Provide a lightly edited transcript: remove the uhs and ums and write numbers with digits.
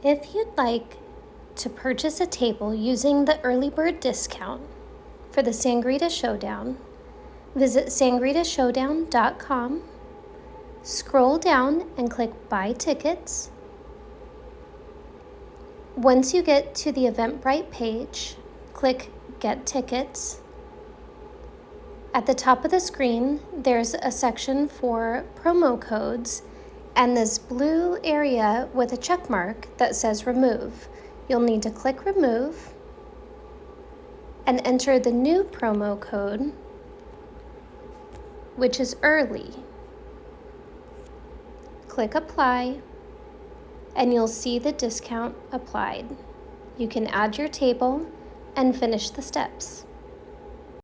If you'd like to purchase a table using the early bird discount for the Sangarita Showdown, visit sangritashowdown.com, scroll down and click Buy Tickets. Once you get to the Eventbrite page, click Get Tickets. At the top of the screen, there's a section for promo codes and this blue area with a check mark that says Remove. You'll need to click Remove and enter the new promo code, which is Early. Click Apply, and you'll see the discount applied. You can add your table and finish the steps.